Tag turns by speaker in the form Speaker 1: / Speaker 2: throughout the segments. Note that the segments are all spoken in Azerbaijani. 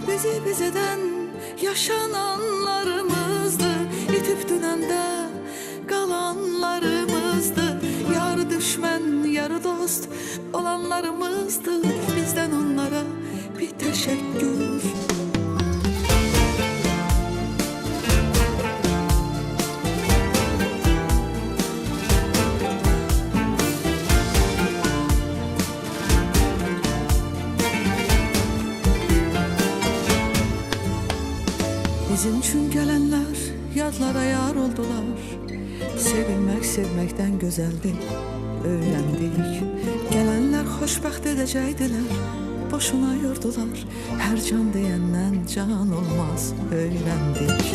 Speaker 1: Bizi bizeden yaşananlarımızdı, itip dünəndə qalanlarımızdı. Yarı düşmən, yarı dost olanlarımızdı. Bizdən onlara bir təşəkkür. Bizim üçün gələnlər yadlara yar oldular. Sevilmək sevməkdən gözəldir, öyrəndik. Gələnlər xoşbəxt edəcəkdilər, boşuna yordular. Hər can deyəndən can olmaz, öyrəndik.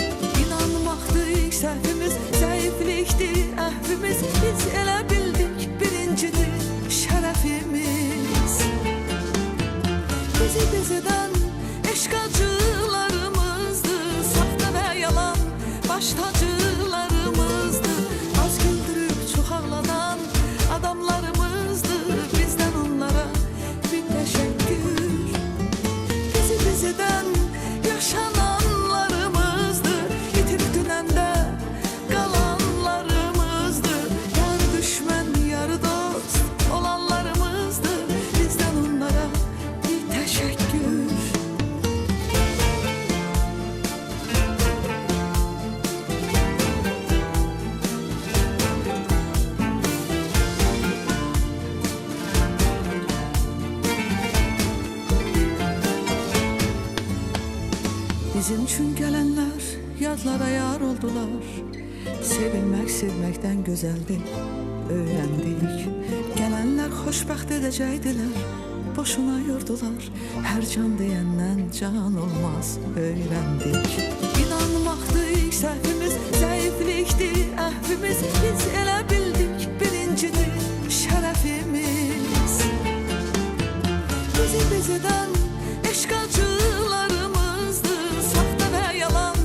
Speaker 1: İnanmaqdır ilk səhvimiz, zəiflikdir əhvimiz. Biz elə bildik birincidir şərəfimiz. Bizi bizdən eşq acılarımızdı, saxta və yalan baş tacılarımızdı. Az güldürüb çox ağladan adamlarımızdı. Bizdən onlara bir təşəkkür. Bizi bizdən yaşananlarımızdı, itib dünəndə qalanlarımızdı. Yarı düşmən, yarı dost olanlarımızdı. Bizdən onlara bir təşəkkür. Bizim üçün gələnlər yadlara yar oldular. Sevilmək sevməkdən gözəldir, öyrəndik. Gələnlər xoşbəxt edəcəkdilər, boşuna yordular. Hər can deyəndən can olmaz, öyrəndik. İnanmaqdır ilk səhvimiz, zəiflikdir əhvimiz. Biz elə bildik birincidir şərəfimiz. Bizi bizdən eşq acılarımızdı, saxta və yalan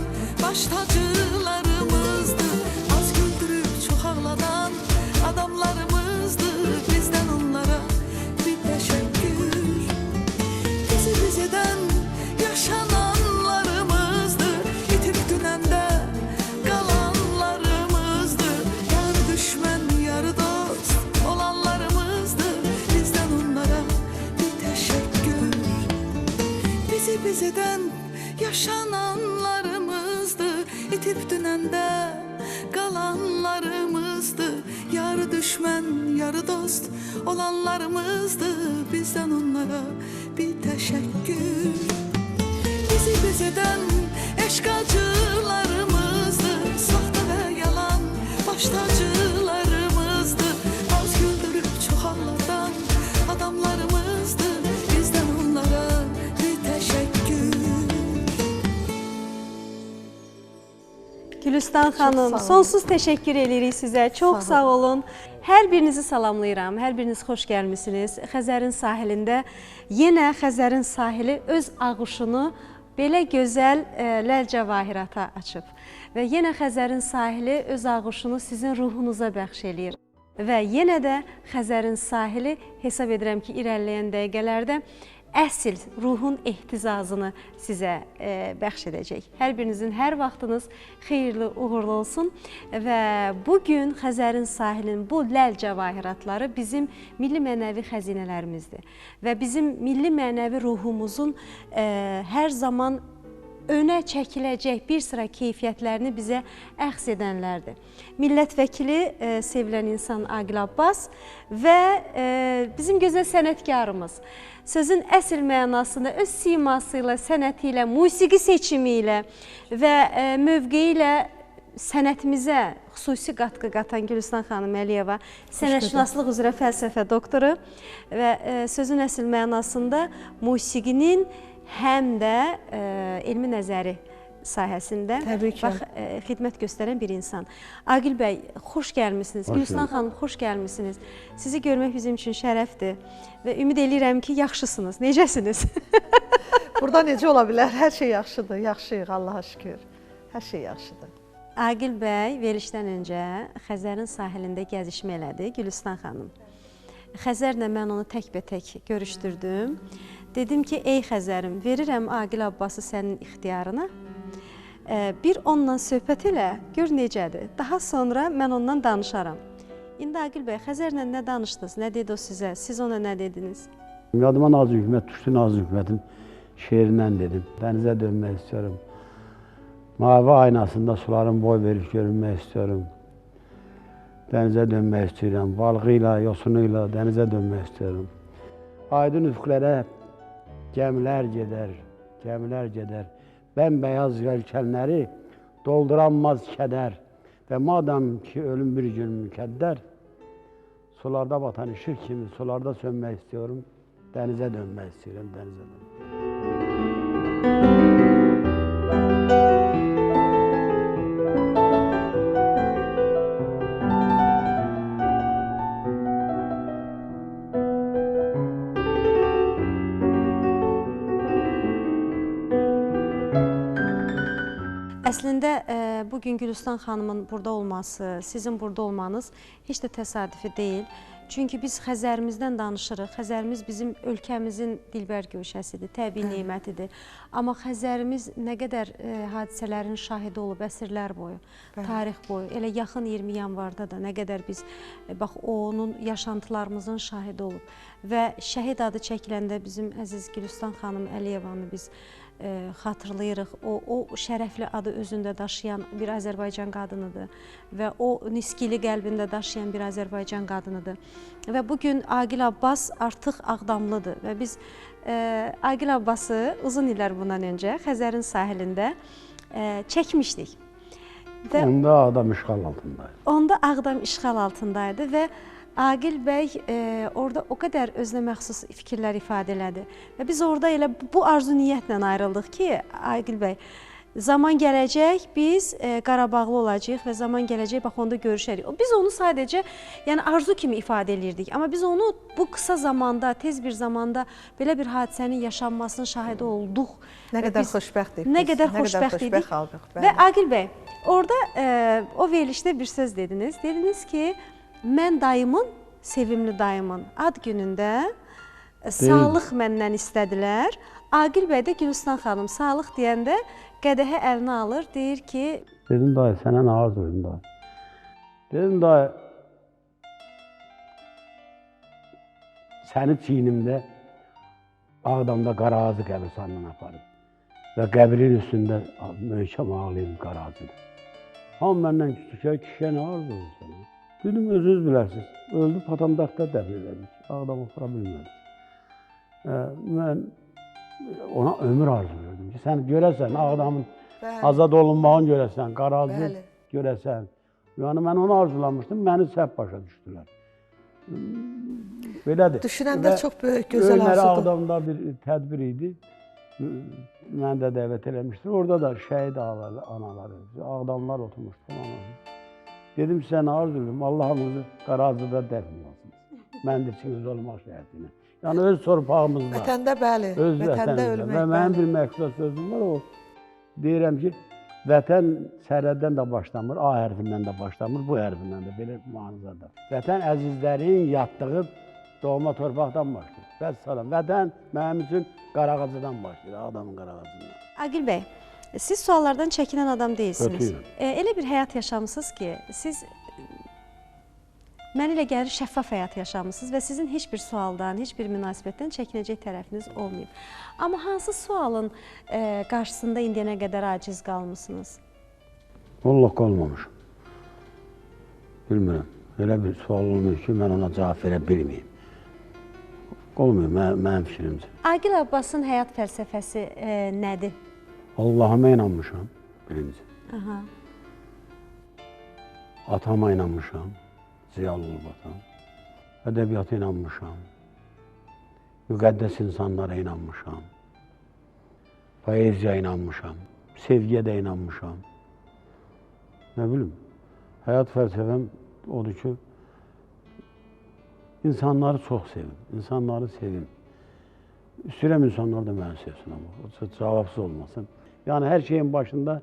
Speaker 1: baş tacılarımızdı. Az güldürüb çox ağladan adamlarımızdı. Bizdən onlara bir təşəkkür. Bizi bizdən yaşananlarımızdı, itib dünəndə qalanlarımızdı. Yarı düşmən, yarı dost olanlarımızdı. Bizdən onlara bir təşəkkür. Bizi bizdən yaşananlarımızdı, itib dünəndə qalanlarımızdı. Yarı düşmən, yarı dost olanlarımızdı. Bizdən onlara bir təşəkkür. Bizi bizdən eşq acılarımızdı, saxta və yalan baş tacılarımızdı. Az güldürüb çox ağladan adamlarımızdı. Bizdən onlara bir təşəkkür.
Speaker 2: Gülüstan xanım, sonsuz təşəkkür edirik sizə. Çox sağ olun. Hər birinizi salamlayıram. Hər biriniz xoş gəlmisiniz. Xəzərin sahilində yenə Xəzərin sahili öz ağuşunu belə gözəl ləl-cəvahirata açıb. Və yenə Xəzərin sahili öz ağuşunu sizin ruhunuza bəxş eləyir. Və yenə də Xəzərin sahili hesab edirəm ki, irəliləyən dəqiqələrdə əsl ruhun ehtizazını sizə bəxş edəcək. Hər birinizin hər vaxtınız xeyirli, uğurlu olsun və bugün Xəzərin sahilinin bu ləl-cəvahiratları bizim milli mənəvi xəzinələrimizdir və bizim milli mənəvi ruhumuzun hər zaman önə çəkiləcək bir sıra keyfiyyətlərini bizə əxs edənlərdir. Millət vəkili, sevilən insan Aqil Abbas və bizim gözəl sənətkarımız. Sözün əsl mənasında öz siması ilə, sənəti ilə, musiqi seçimi ilə və mövqeyi ilə sənətimizə xüsusi qatqı qatan Gülüstan xanım Əliyeva, sənətşünaslıq üzrə fəlsəfə doktoru və sözün əsl mənasında musiqinin həm də elmi nəzəri sahəsində xidmət göstərən bir insan. Aqil bəy, xoş gəlmisiniz. Gülüstan xanım, xoş gəlmisiniz. Sizi görmək bizim üçün şərəfdir və ümid edirəm ki, yaxşısınız. Necəsiniz?
Speaker 3: Burada necə ola bilər? Hər şey yaxşıdır, yaxşıyıq, Allaha şükür. Hər şey yaxşıdır.
Speaker 2: Aqil bəy verilişdən öncə Xəzərin sahilində gəzişmə elədi Gülüstan xanım. Xəzərlə mən onu təkbətək görüşdürdüm. Dedim ki, ey Xəzərim, verirəm Aqil Abbası sənin ixtiyarına. Bir onunla söhbət elə, gör necədir. Daha sonra mən ondan danışaram. İndi Aqil bəy, Xəzərlə nə danışdınız, nə dedi o sizə, siz ona nə dediniz?
Speaker 4: Yadıma Nazım Hikmət düşdü, Nazım Hikmətin şeirindən dedim. Dənizə dönmək istiyorum. Mavi aynasında suların boy verib görünmək istiyorum. Dənizə dönmək istəyirəm, balığıyla, yosunuyla dənizə dönmək istiyorum. Aydın üfüqlərə gəmilər gedər, gəmilər gedər. Bəmbəyaz yelkənləri dolduranmaz kədər. Və madam ki ölüm bir gün mükəddər, sularda batan ışıq kimi sularda sönmək istiyorum. Dənizə dönmək istəyirəm, dənizə dönmək.
Speaker 2: Əslində, bugün Gülüstan xanımın burada olması, sizin burada olmanız heç də təsadüfi deyil. Çünki biz Xəzərimizdən danışırıq. Xəzərimiz bizim ölkəmizin dilbər gövşəsidir, təbii nemətidir. Amma Xəzərimiz nə qədər hadisələrin şahidi olub əsrlər boyu, tarix boyu. Elə yaxın 20 yanvarda da nə qədər biz bax onun yaşantılarımızın şahidi olub. Və şəhid adı çəkiləndə bizim əziz Gülüstan xanım Əliyevanı biz xatırlayırıq. O şərəfli adı özündə daşıyan bir Azərbaycan qadınıdır və o niskili qəlbində daşıyan bir Azərbaycan qadınıdır. Və bugün Aqil Abbas artıq Ağdamlıdır və biz Aqil Abbası uzun illər bundan öncə Xəzərin sahilində çəkmişdik.
Speaker 4: Onda Ağdam işğal altındaydı.
Speaker 2: Onda Ağdam işğal altındaydı və Aqil bəy orada o qədər özünə məxsus fikirlər ifadə elədi. Və biz orada elə bu arzu niyyətlə ayrıldıq ki, Aqil bəy, zaman gələcək, biz Qarabağlı olacağıq və zaman gələcək, bax onda görüşərik. Biz onu sadəcə arzu kimi ifadə edirdik. Amma biz onu bu qısa zamanda, tez bir zamanda belə bir hadisənin yaşanmasının şahidi olduq.
Speaker 3: Nə qədər xoşbəxtdik.
Speaker 2: Nə qədər xoşbəxt idik. Və Aqil bəy, orada o verilişdə bir söz dediniz. Dediniz ki, mən dayımın, sevimli dayımın ad günündə sağlıq məndən istədilər. Aqil bəy də Gülüstan xanım sağlıq deyəndə qədəhə əlinə alır, deyir ki...
Speaker 4: Dedim dayı, sənə nə arzulayım dayı? Dedim dayı, səni çiynimdə Ağdamda Qarağazı qəbirstanından aparıb və qəbrin üstündə möhkəm ağlayım Qarağazıdır. Hamı məndən kişiyə nə arzulayım sənə? Dedim, özünüz bilərsiniz, öldü Patandaqda dəfn elədik, Ağdam otura bilmədik. Mən ona ömür arzulayırdım ki, sən görəsən, Ağdamın azad olunmağını görəsən, Qarağazı görəsən. Yəni, mən onu arzulamışdım, məni səhv başa düşdülər. Belədir.
Speaker 3: Düşünəndə çox böyük, gözəl arzudur.
Speaker 4: Ağdamda bir tədbir idi, mən də dəvət eləmişdim. Orada da şəhid anaları, Ağdamlar oturmuşdu. Dedim, sənə arzulayım, Allah'ımızı Qarağazıda dəfn olsunuz. Məndirçiniz olmaq şəhidinə. Yəni, öz torpağımızda.
Speaker 3: Vətəndə bəli, vətəndə ölmək bəli.
Speaker 4: Və mənim bir məqsud sözüm var, o deyirəm ki, vətən sərhəddən də başlamır, A hərfindən də başlamır, bu hərfindən də belə manızadır. Vətən əzizlərin yatdığı doğma torpaqdan başlayır. Vəssalam, vətən mənim üçün Qarağazıdan başlayır, Ağdamın Qarağazından.
Speaker 2: Aqil bəy, siz suallardan çəkinən adam deyilsiniz.
Speaker 4: Ötüyürüm.
Speaker 2: Elə bir həyat yaşamısınız ki, siz mənə elə gəlir şəffaf həyat yaşamısınız və sizin heç bir sualdan, heç bir münasibətdən çəkinəcək tərəfiniz olmayıb. Amma hansı sualın qarşısında indiyənə qədər aciz qalmısınız?
Speaker 4: Vallahi olmamışım. Bilmirəm, elə bir sual olmuyor ki, mən ona cavab verə bilməyim. Olmuyor, mənim fikrimcə.
Speaker 2: Aqil Abbasın həyat fəlsəfəsi nədir?
Speaker 4: Allahıma inanmışam, birinci. Atama inanmışam, ziyalı olub atam. Ədəbiyyata inanmışam. Müqəddəs insanlara inanmışam. Poeziyaya inanmışam. Sevgiyə də inanmışam. Nə bilim, həyat fəlsəfəm odur ki, insanları çox sevim, insanları sevim. İstəyirəm insanlar da məni sevsin amma, cavabsız olmasın. Yəni, hər şeyin başında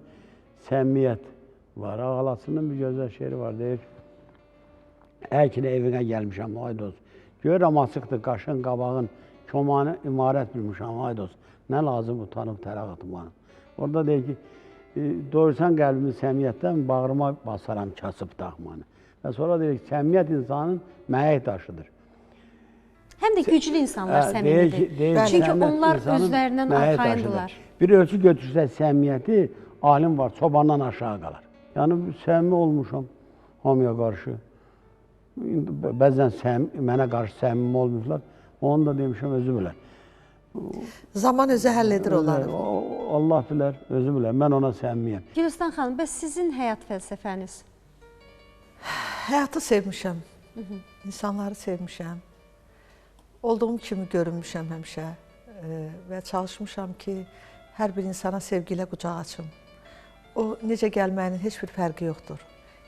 Speaker 4: səmimiyyət var. Ağalasının bir gözəl şeiri var, deyir ki, əkinə evinə gəlmişəm, ay dost. Görürəm açıqdır, qaşın, qabağın Komanı imarət bilmişəm, aydos. Nə lazım utanıb tərəq atmanı. Orada deyir ki, doyursan qəlbimi səmiyyətdən, bağrıma basaram kasıb taxmanı. Və sonra deyir ki, səmiyyət insanın məhək daşıdır.
Speaker 2: Həm də güclü insanlar səmimidir. Çünki onlar özlərindən arxayındılar.
Speaker 4: Bir ölçü götürsək səmimiyyəti, alim var, çobandan aşağı qalar. Yəni, səmimi olmuşam hamıya qarşı. Bəzən mənə qarşı səmimi olmuşlar. Onu da demişəm, özü bilər.
Speaker 3: Zaman özü həll edir onları.
Speaker 4: Allah bilər, özü bilər. Mən ona səmimiyəm.
Speaker 2: Gülistan xanım, bəs sizin həyat fəlsəfəniz?
Speaker 3: Həyatı sevmişəm, insanları sevmişəm. Olduğum kimi görünmüşəm həmişə və çalışmışam ki, hər bir insana sevgi ilə qucaq açım. O necə gəlməyinin heç bir fərqi yoxdur.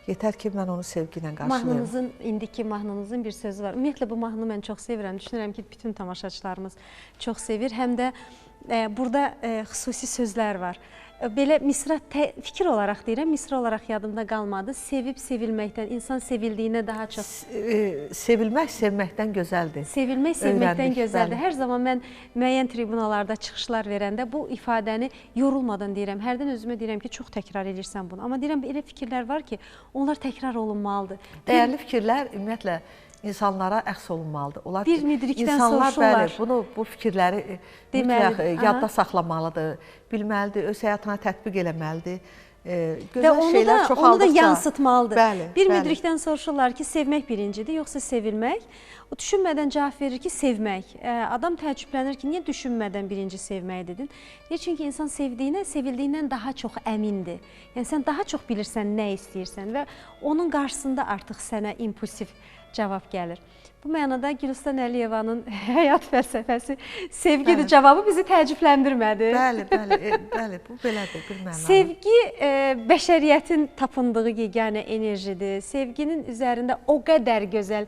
Speaker 3: Yetər ki, mən onu sevgi ilə qarşılayım.
Speaker 2: İndiki mahnınızın bir sözü var. Ümumiyyətlə, bu mahnını mən çox sevirəm. Düşünürəm ki, bütün tamaşaçılarımız çox sevir. Həm də burada xüsusi sözlər var. Belə misra fikir olaraq deyirəm, misra olaraq yadımda qalmadı. Sevib sevilməkdən, insan sevildiyinə daha çox...
Speaker 3: Sevilmək sevməkdən gözəldir.
Speaker 2: Sevilmək sevməkdən gözəldir. Hər zaman mən müəyyən tribunalarda çıxışlar verəndə bu ifadəni yorulmadan deyirəm. Hərdən özümə deyirəm ki, çox təkrar edirsən bunu. Amma deyirəm, elə fikirlər var ki, onlar təkrar olunmalıdır.
Speaker 3: Dəyərli fikirlər ümumiyyətlə insanlara əxs olunmalıdır. Onlar
Speaker 2: bir müdrikdən
Speaker 3: insanlar,
Speaker 2: soruşurlar.
Speaker 3: Bəli, bu fikirləri mütləq yadda saxlamalıdır, bilməlidir, öz həyatına tətbiq eləməlidir. Gözəl şeylər çoxaldıqca...
Speaker 2: Onu da yansıtmalıdır.
Speaker 3: Bəli,
Speaker 2: bir müdrikdən soruşurlar ki, sevmək birincidir, yoxsa sevilmək? O düşünmədən cavab verir ki, sevmək. Adam təəccüblənir ki, niyə düşünmədən birinci sevmək dedin? Niyə? Çünki insan sevdiyinə, sevildiyindən daha çox əmindir. Yəni, sən daha çox bilirsən nə istəyirsən və onun qarşısında artıq sənə impulsif cavab gəlir. Bu mənada Gülistan Əliyevanın həyat fəlsəfəsi sevgidir cavabı bizi təəccübləndirmədi.
Speaker 3: Bəli, bu belədir, bir mənalı.
Speaker 2: Sevgi bəşəriyyətin tapındığı yeganə enerjidir. Sevginin üzərində o qədər gözəl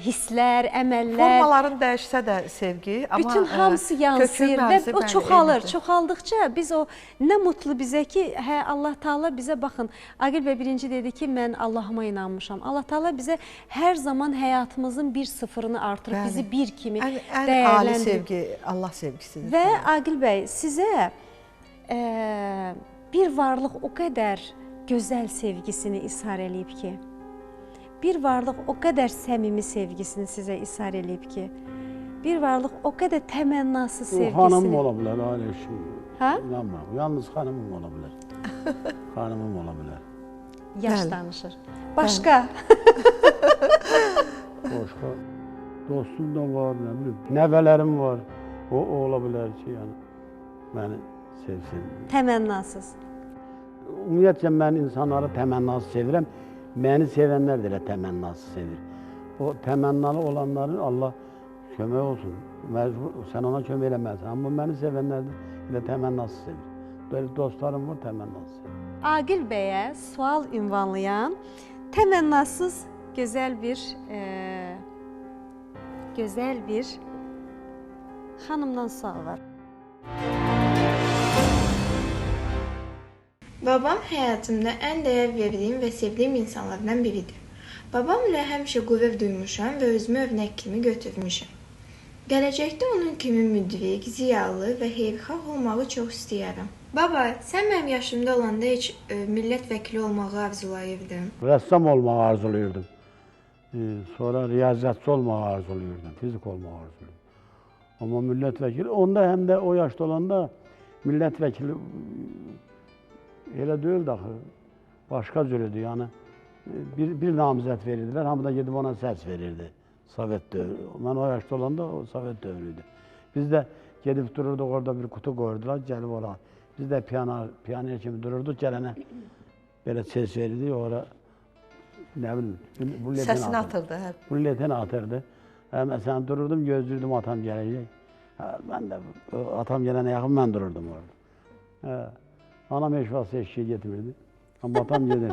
Speaker 2: hisslər, əməllər...
Speaker 3: Formaların dəyişsə də sevgi, amma
Speaker 2: bütün hamısı yansıyır və o çoxalır. Çoxaldıqca biz o nə mutlu bizə ki, Allah Taala bizə baxın. Aqil bəy birinci dedi ki, mən Allahıma inanmışam. Allah Taala bizə hər zaman həyatımızın bir sıfırını artırıb, bizi bir kimi dəyərləndirir.
Speaker 3: Ən ali sevgi Allah sevgisidir.
Speaker 2: Və Aqil bəy, sizə bir varlıq o qədər gözəl sevgisini ishar eləyib ki, bir varlıq o qədər səmimi sevgisini sizə ishar eləyib ki, bir varlıq o qədər təmənnasız sevgisini...
Speaker 4: O xanımım ola bilər, ailə işim.
Speaker 2: Hə?
Speaker 4: İnanmıram, yalnız xanımım ola bilər. Xanımım ola bilər.
Speaker 2: Yaş danışır. Başqa?
Speaker 4: Başqa dostum da var, nə bilim, nəvələrim var. O ola bilər ki, yəni, məni sevsin.
Speaker 2: Təmənnasız.
Speaker 4: Ümumiyyətlə, mən insanları təmənnasız sevirəm. Məni sevənlər də elə təmənnasız sevir. O təmənnalı olanların Allah kömək olsun. Sən ona kömək eləməlisən. Amma məni sevənlər də elə təmənnasız sevir. Böyle dostlarım var, təmənnasız sevir.
Speaker 2: Aqil bəyə sual ünvanlayan təmənnasız gözəl bir xanımdan sual var.
Speaker 5: Babam həyatımda ən dəyər verdiyim və sevdiyim insanlardan biridir. Babam ilə həmişə qürur duymuşam və özümü övnək kimi götürmüşəm. Gələcəkdə onun kimi müdrik, ziyalı və xeyirxah olmağı çox istəyərəm. Baba, sən mənim yaşımda olanda heç millət vəkili olmağı arzulayırdın?
Speaker 4: Rəssam olmağı arzulayırdım. Sonra riyaziyyatçı olmağı arzulayırdım, fizik olmağı arzulayırdım. Amma millət vəkili, onda həm də o yaşda olanda millət vəkili elə deyildi axı, başqa cürüdür. Yəni, bir namizət verirdilər, hamı da gedib ona səs verirdi. Sovet dövrü. Mən o yaşda olanda o Sovet dövrüydü. Biz də gedib dururduq, orada bir kutu qoyurdular, gəlib oraya. Biz də piyanoya kimi dururduq, gələnə belə ses verirdik, oraya nə bilim,
Speaker 3: səsini atırdı.
Speaker 4: Bulletini atırdı. Məsələn, dururdum, gözlürdüm atam gələcək. Mən də atam gələnə yaxın mən dururdum orada. Anam heç vaxt eşkiyə getmirdi. Amma atam gedir.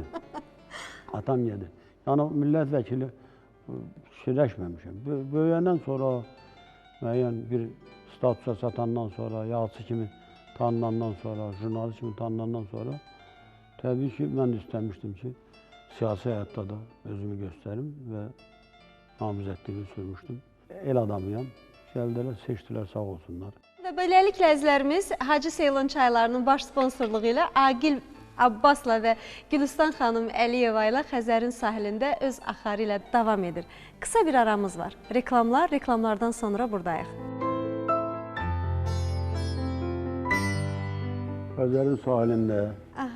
Speaker 4: Atam gedir. Yəni, millət vəkili fikirləşməmişəm. Böyüyəndən sonra, müəyyən bir statusa satandan sonra, yazıçı kimi tanınandan sonra, jurnalist kimi tanınandan sonra, təbii ki, mən istəmişdim ki, siyasi həyatda da özümü göstərim və namizədliyimi sürmüşdüm. El adamıyam, Gəldilər, seçdilər, sağ olsunlar.
Speaker 2: Və beləliklə əzizlərimiz Hacı Seylon çaylarının baş sponsorluğu ilə Agil Abbasla və Gülüstan xanım Əliyeva ilə Xəzərin sahilində öz axarı ilə davam edir. Qısa bir aramız var. Reklamlar, reklamlardan sonra buradayıq.
Speaker 4: Xəzərin sahilində,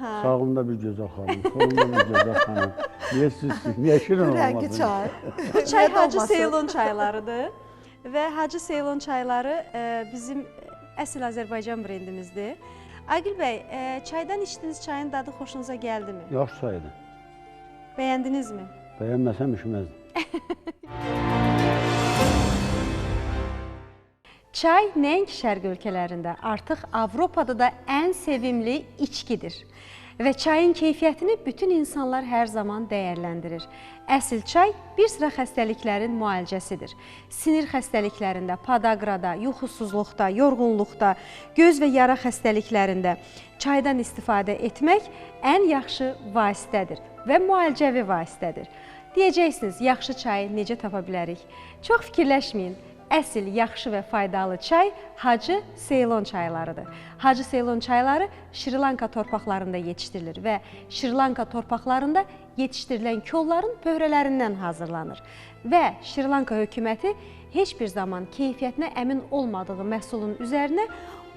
Speaker 4: sağımda bir gözəl xanım, solumda bir gözəl xanım. Niyə sizsiniz? Niyə şirin
Speaker 3: Rəngi
Speaker 4: olmasın?
Speaker 3: çay.
Speaker 2: Bu çay Hacı Seylon çaylarıdır və Hacı Seylon çayları bizim əsl Azərbaycan brendimizdir. Agil bəy, çaydan içdiyiniz çayın dadı xoşunuza gəldimi?
Speaker 4: Yaxşı çaydır.
Speaker 2: Bəyəndinizmi?
Speaker 4: Bəyənməsəm işməzdim.
Speaker 2: Çay nəinki şərq ölkələrində, artıq Avropada da ən sevimli içkidir. Və çayın keyfiyyətini bütün insanlar hər zaman dəyərləndirir. Əsl çay bir sıra xəstəliklərin müalicəsidir. Sinir xəstəliklərində, podagrada, yuxusuzluqda, yorğunluqda, göz və yara xəstəliklərində çaydan istifadə etmək ən yaxşı vasitədir və müalicəvi vasitədir. Deyəcəksiniz, yaxşı çayı necə tapa bilərik? Çox fikirləşməyin. Əsl, yaxşı və faydalı çay Hacı Seylon çaylarıdır. Hacı Seylon çayları Şri Lanka torpaqlarında yetişdirilir və Şri Lanka torpaqlarında yetişdirilən kolların pöhrələrindən hazırlanır. Və Şri Lanka hökuməti heç bir zaman keyfiyyətinə əmin olmadığı məhsulun üzərinə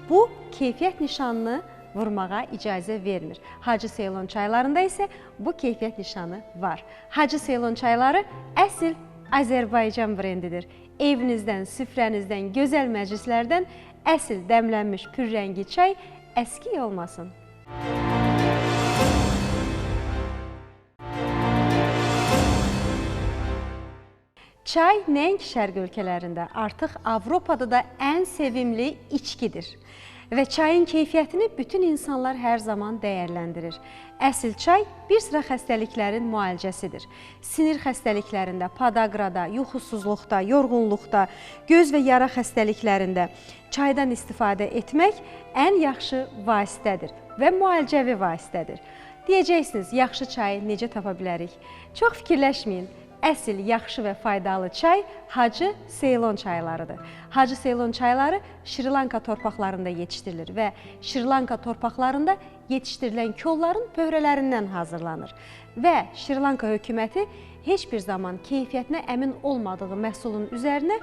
Speaker 2: bu keyfiyyət nişanını vurmağa icazə vermir. Hacı Seylon çaylarında isə bu keyfiyyət nişanı var. Hacı Seylon çayları əsl Azərbaycan brendidir. Evinizdən, süfrənizdən, gözəl məclislərdən əsl dəmlənmiş pürrəngi çay əskik olmasın. Çay nəinki şərq ölkələrində, artıq Avropada da ən sevimli içkidir. Və çayın keyfiyyətini bütün insanlar hər zaman dəyərləndirir. Əsl çay bir sıra xəstəliklərin müalicəsidir. Sinir xəstəliklərində, podagrada, yuxusuzluqda, yorğunluqda, göz və yara xəstəliklərində çaydan istifadə etmək ən yaxşı vasitədir və müalicəvi vasitədir. Deyəcəksiniz, yaxşı çayı necə tapa bilərik? Çox fikirləşməyin. Əsl, yaxşı və faydalı çay Hacı Seylon çaylarıdır. Hacı Seylon çayları Şri Lanka torpaqlarında yetişdirilir və Şri Lanka torpaqlarında yetişdirilən kolların pöhrələrindən hazırlanır. Və Şri Lanka hökuməti heç bir zaman keyfiyyətinə əmin olmadığı məhsulun üzərinə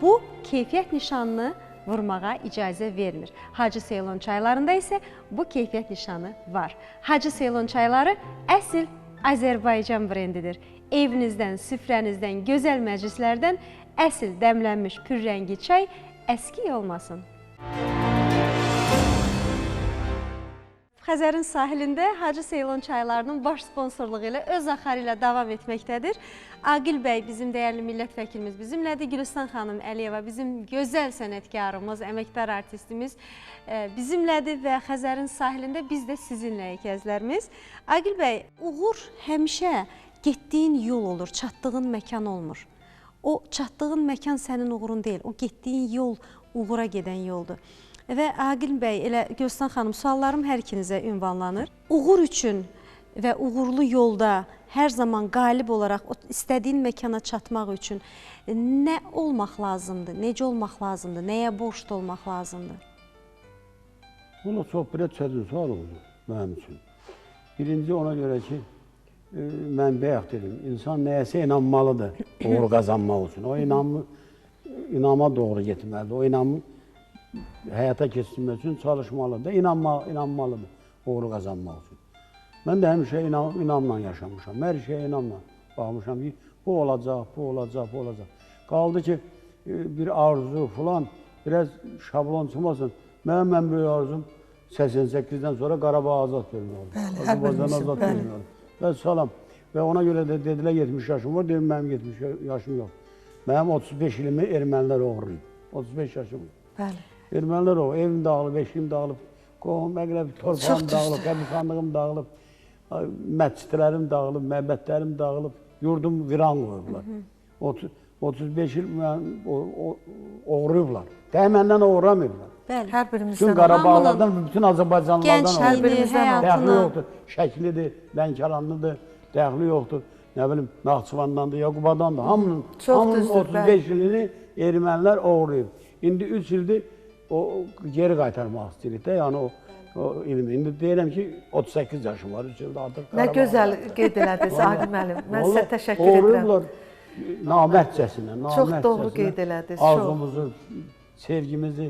Speaker 2: bu keyfiyyət nişanını vurmağa icazə vermir. Hacı Seylon çaylarında isə bu keyfiyyət nişanı var. Hacı Seylon çayları əsl Azərbaycan brendidir. Evinizdən, süfrənizdən, gözəl məclislərdən əsl dəmlənmiş pürrəngi çay əskik olmasın. Xəzərin sahilində Hacı Seylon çaylarının baş sponsorluğu ilə öz axarı ilə davam etməkdədir. Agil bəy bizim dəyərli millət vəkilimiz bizimlədir. Gülüstan xanım Əliyeva bizim gözəl sənətkarımız, əməkdar artistimiz bizimlədir və Xəzərin sahilində biz də sizinləyik əzizlərimiz. Agil bəy, uğur həmişə getdiyin yol olur, çatdığın məkan olmur. O çatdığın məkan sənin uğurun deyil, o getdiyin yol uğura gedən yoldur. Və Agil bəy, elə Gülüstan xanım, suallarım hər ikinizə ünvanlanır. Uğur üçün və uğurlu yolda hər zaman qalib olaraq o istədiyin məkana çatmaq üçün nə olmaq lazımdır, necə olmaq lazımdır, nəyə borclu olmaq lazımdır?
Speaker 4: Bunu çox bir çətin sual oldu mənim üçün. Birinci ona görə ki, mən bayaq dedim, insan nəyəsə inanmalıdır uğur qazanmaq üçün. O inama doğru getməlidir, o inamı həyata keçirmək üçün çalışmalıdır, inanmalıdır uğur qazanmaq üçün. Mən də həmişə inamla yaşamışam, hər şeyə inamla baxmışam ki, bu olacaq, bu olacaq, bu olacaq. Qaldı ki, bir arzu falan, biraz şablon çıxmasın. Mən böyük arzum 88-dən sonra Qarabağ azad görünüyordu. Azərbaycan azad görünüyordu. Və salam. Və ona görə də dedilər 70 yaşım var, dedim mənim 70 yaşım yox. Mənim 35 ilimi ermənilər oğurlayıb. 35 yaşım var.
Speaker 3: Bəli.
Speaker 4: Ermənilər o, evim dağılıb, eşiyim dağılıb, qohum, məqrəb, torpağım dağılıb, qəbirstanlığım dağılıb, məscidlərim dağılıb, məbədlərim dağılıb, yurdum viran qoyublar. 35 il oğuruyublar. Dəməndən oğuramayıblar.
Speaker 2: Bəli.
Speaker 3: Hər birimizdən
Speaker 4: Bütün Qarabağlardan, bütün Azərbaycanlılardan
Speaker 2: Gəncliyini, həyatını.
Speaker 4: Dəxli yoxdur, şəklidir, Lənkəranlıdır, dəxli yoxdur. Nə bilim, Naxçıvandandır, Yaqubadandır, hamının 35 ilini ermənilər oğurlayıb. İndi 3 ildir o geri qaytarmaq istəyirik də, yəni o ilmi. İndi deyirəm ki, 38 yaşım var, 3 ildə artıq
Speaker 3: Nə gözəl qeyd elədiniz Aqil müəllim. Mən sizə təşəkkür edirəm.
Speaker 4: Oğurlayıblar namərtcəsinə,
Speaker 3: Çox doğru qeyd elədiniz.
Speaker 4: Arzumuzu, sevgimizi,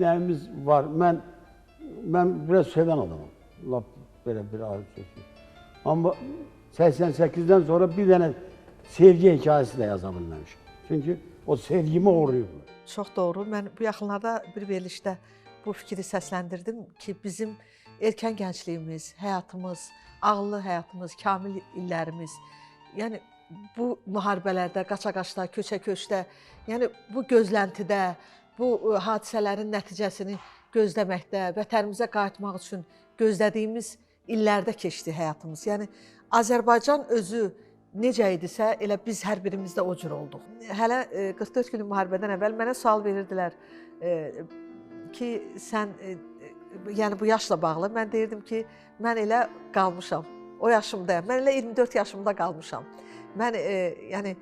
Speaker 4: nəyimiz var. Mən biraz sevən adamım. Lap belə bir arzu çəkir. Amma 88-dən sonra bir dənə sevgi hekayəsi də yaza bilməmişim. Çünki o sevgimi uğrayıblar.
Speaker 3: Çox doğru. Mən bu yaxınlarda bir verilişdə bu fikri səsləndirdim ki, bizim erkən gəncliyimiz, həyatımız, ağıllı həyatımız, kamil illərimiz, yəni bu müharibələrdə, qaça-qaçda, köçə-köçdə, yəni bu gözləntidə, bu hadisələrin nəticəsini gözləməkdə, vətənimizə qayıtmaq üçün gözlədiyimiz illərdə keçdi həyatımız. Yəni Azərbaycan özü necə idisə, elə biz hər birimiz də o cür olduq. Hələ 44 günlük müharibədən əvvəl mənə sual verirdilər ki, sən, yəni bu yaşla bağlı, mən deyirdim ki, mən elə qalmışam, o yaşımdayım, mən elə 24 yaşımda qalmışam. Mən yəni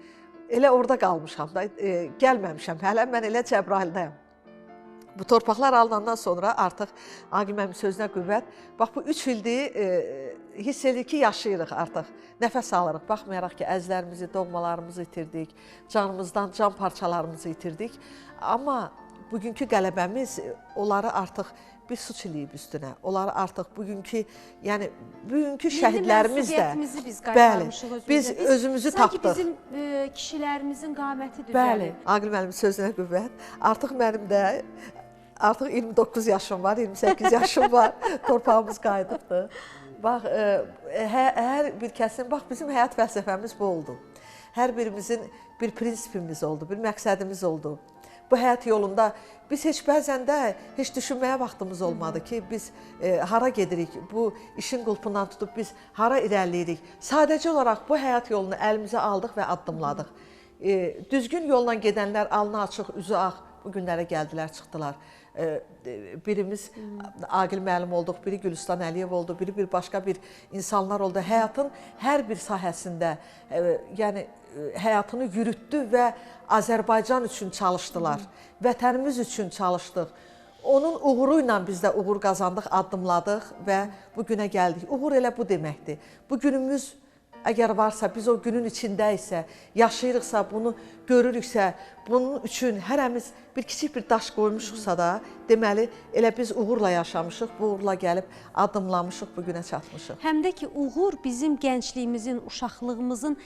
Speaker 3: elə orada qalmışam da, gəlməmişəm, hələ mən elə Cəbrayıldayım. Bu torpaqlar alınandan sonra artıq Aqil müəllimin sözünə qüvvət, bax bu 3 ildir hiss edirik ki, yaşayırıq artıq, nəfəs alırıq. Baxmayaraq ki, əzlərimizi, doğmalarımızı itirdik, canımızdan can parçalarımızı itirdik. Amma bugünkü qələbəmiz onları artıq bir suç eləyib üstünə. Onları artıq bugünkü, yəni bugünkü şəhidlərimiz də, bəli, biz özümüzü tapdıq.
Speaker 2: Sanki bizim kişilərimizin qaməti düzəlir.
Speaker 3: Bəli, Aqil müəllimin sözünə qüvvət. Artıq mənim də artıq 29 yaşım var, 28 yaşım var. Torpağımız qayıdıbdır. Bax, hər bir kəsin, bax bizim həyat fəlsəfəmiz bu oldu. Hər birimizin bir prinsipimiz oldu, bir məqsədimiz oldu. Bu həyat yolunda biz heç bəzən də heç düşünməyə vaxtımız olmadı ki, biz hara gedirik, bu işin qulpundan tutub biz hara irəliləyirik. Sadəcə olaraq bu həyat yolunu əlimizə aldıq və addımladıq. Düzgün yolla gedənlər alnı açıq, üzü ağ bu günlərə gəldilər, çıxdılar. Birimiz Aqil müəllim olduq, biri Gülüstan Əliyev oldu, biri bir başqa bir insanlar oldu. Həyatın hər bir sahəsində, yəni həyatını yürütdü və Azərbaycan üçün çalışdılar. Vətənimiz üçün çalışdıq. Onun uğuru ilə biz də uğur qazandıq, addımladıq və bu günə gəldik. Uğur elə bu deməkdir. Bu günümüz əgər varsa, biz o günün içindəysə, yaşayırıqsa, bunu görürüksə, bunun üçün hərəmiz bir kiçik bir daş qoymuşuqsa da, deməli, elə biz uğurla yaşamışıq, bu uğurla gəlib addımlamışıq, bu günə çatmışıq.
Speaker 2: Həm də ki, uğur bizim gəncliyimizin, uşaqlığımızın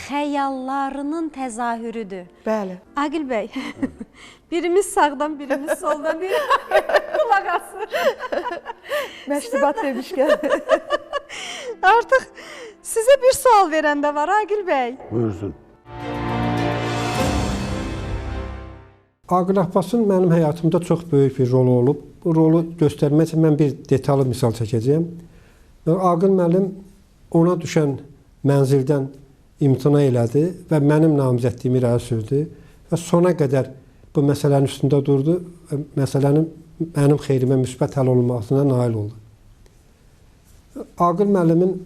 Speaker 2: xəyallarının təzahürüdür.
Speaker 3: Bəli.
Speaker 2: Aqil bəy, birimiz sağdan, birimiz soldan, qulaq asır.
Speaker 3: Məştubat demişkən.
Speaker 2: Artıq sizə bir sual verən də var, Aqil bəy.
Speaker 4: Buyursun.
Speaker 6: Aqil Abbasın mənim həyatımda çox böyük bir rolu olub. Bu rolu göstərmək üçün mən bir detallı misal çəkəcəyəm. Aqil müəllim ona düşən mənzildən imtina elədi və mənim namizədliyimi irəli sürdü və sona qədər bu məsələnin üstündə durdu və məsələnin mənim xeyrimə müsbət həll olunmasına nail oldu. Aqil müəllimin